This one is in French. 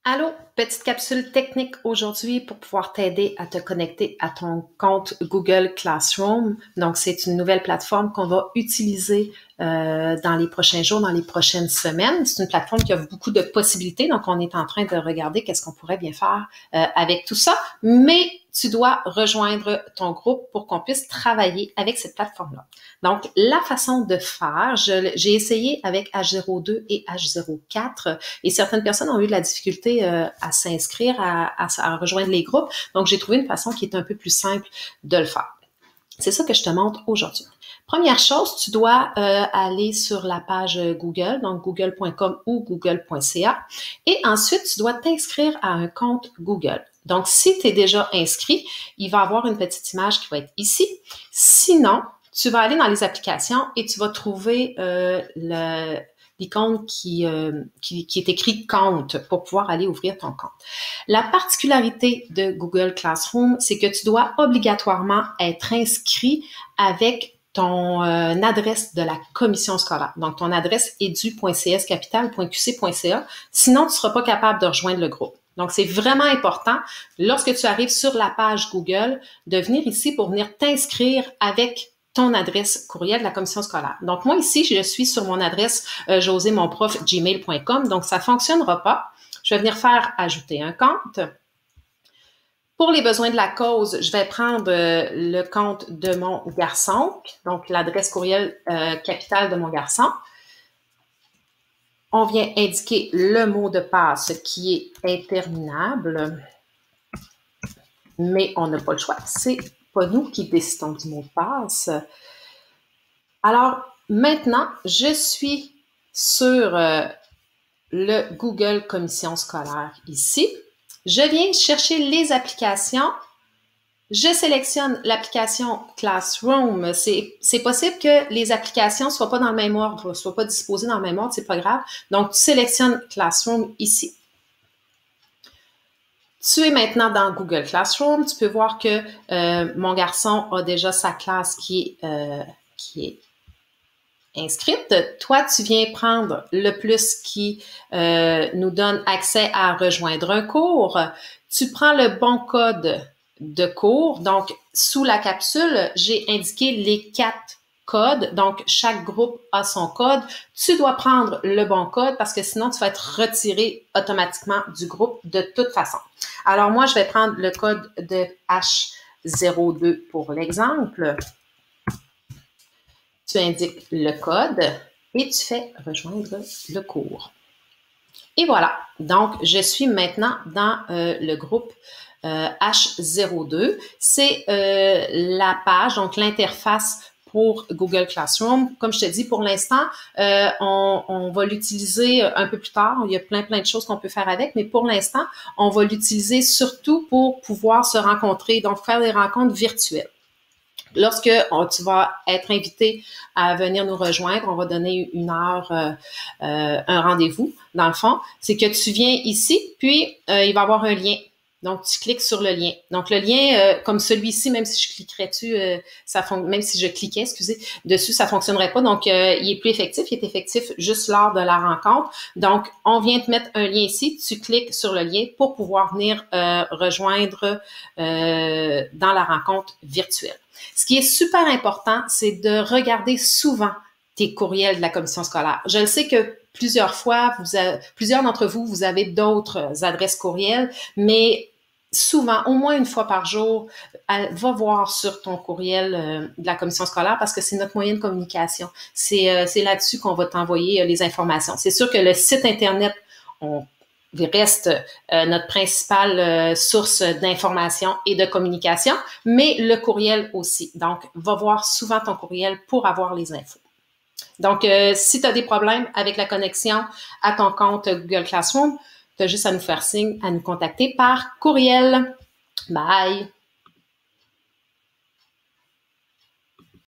Allô, petite capsule technique aujourd'hui pour pouvoir t'aider à te connecter à ton compte Google Classroom. Donc, c'est une nouvelle plateforme qu'on va utiliser dans les prochains jours, dans les prochaines semaines. C'est une plateforme qui a beaucoup de possibilités, donc on est en train de regarder qu'est-ce qu'on pourrait bien faire avec tout ça. Mais tu dois rejoindre ton groupe pour qu'on puisse travailler avec cette plateforme-là. Donc, la façon de faire, j'ai essayé avec H02 et H04 et certaines personnes ont eu de la difficulté à s'inscrire, à rejoindre les groupes. Donc, j'ai trouvé une façon qui est un peu plus simple de le faire. C'est ça que je te montre aujourd'hui. Première chose, tu dois aller sur la page Google, donc google.com ou google.ca, et ensuite, tu dois t'inscrire à un compte Google. Donc, si tu es déjà inscrit, il va y avoir une petite image qui va être ici. Sinon, tu vas aller dans les applications et tu vas trouver l'icône qui est écrit compte pour pouvoir aller ouvrir ton compte. La particularité de Google Classroom, c'est que tu dois obligatoirement être inscrit avec ton adresse de la commission scolaire. Donc, ton adresse edu.cscapital.qc.ca. Sinon, tu ne seras pas capable de rejoindre le groupe. Donc, c'est vraiment important, lorsque tu arrives sur la page Google, de venir ici pour venir t'inscrire avec ton adresse courriel de la commission scolaire. Donc, moi, ici, je suis sur mon adresse josémonprof@gmail.com, donc ça ne fonctionnera pas. Je vais venir faire ajouter un compte. Pour les besoins de la cause, je vais prendre le compte de mon garçon, donc l'adresse courriel capitale de mon garçon. On vient indiquer le mot de passe qui est interminable, mais on n'a pas le choix. C'est pas nous qui décidons du mot de passe. Alors, maintenant, je suis sur le Google Commission scolaire ici. Je viens chercher les applications. Je sélectionne l'application Classroom. C'est possible que les applications ne soient pas dans le même ordre, ne soient pas disposées dans le même ordre, c'est pas grave. Donc, tu sélectionnes Classroom ici. Tu es maintenant dans Google Classroom. Tu peux voir que mon garçon a déjà sa classe qui est inscrite. Toi, tu viens prendre le plus qui nous donne accès à rejoindre un cours. Tu prends le bon code de cours. Donc, sous la capsule, j'ai indiqué les 4 codes. Donc, chaque groupe a son code. Tu dois prendre le bon code parce que sinon, tu vas être retiré automatiquement du groupe de toute façon. Alors, moi, je vais prendre le code de H02 pour l'exemple. Tu indiques le code et tu fais rejoindre le cours. Et voilà, donc je suis maintenant dans le groupe H02. C'est la page, donc l'interface pour Google Classroom. Comme je te dis, pour l'instant, on va l'utiliser un peu plus tard. Il y a plein de choses qu'on peut faire avec, mais pour l'instant, on va l'utiliser surtout pour pouvoir se rencontrer, donc faire des rencontres virtuelles. Lorsque tu vas être invité à venir nous rejoindre, on va donner une heure, un rendez-vous, dans le fond, c'est que tu viens ici, puis il va y avoir un lien. Donc, tu cliques sur le lien. Donc, le lien, comme celui-ci, même si je cliquerais dessus, même si je cliquais, excusez, dessus, ça fonctionnerait pas. Donc, il est plus effectif. Il est effectif juste lors de la rencontre. Donc, on vient te mettre un lien ici. Tu cliques sur le lien pour pouvoir venir rejoindre dans la rencontre virtuelle. Ce qui est super important, c'est de regarder souvent tes courriels de la commission scolaire. Je le sais que plusieurs fois, plusieurs d'entre vous, vous avez d'autres adresses courriels, mais souvent, au moins une fois par jour, va voir sur ton courriel de la commission scolaire parce que c'est notre moyen de communication. C'est là-dessus qu'on va t'envoyer les informations. C'est sûr que le site Internet, reste notre principale source d'information et de communication, mais le courriel aussi. Donc, va voir souvent ton courriel pour avoir les infos. Donc, si tu as des problèmes avec la connexion à ton compte Google Classroom, tu as juste à nous faire signe, à nous contacter par courriel. Bye!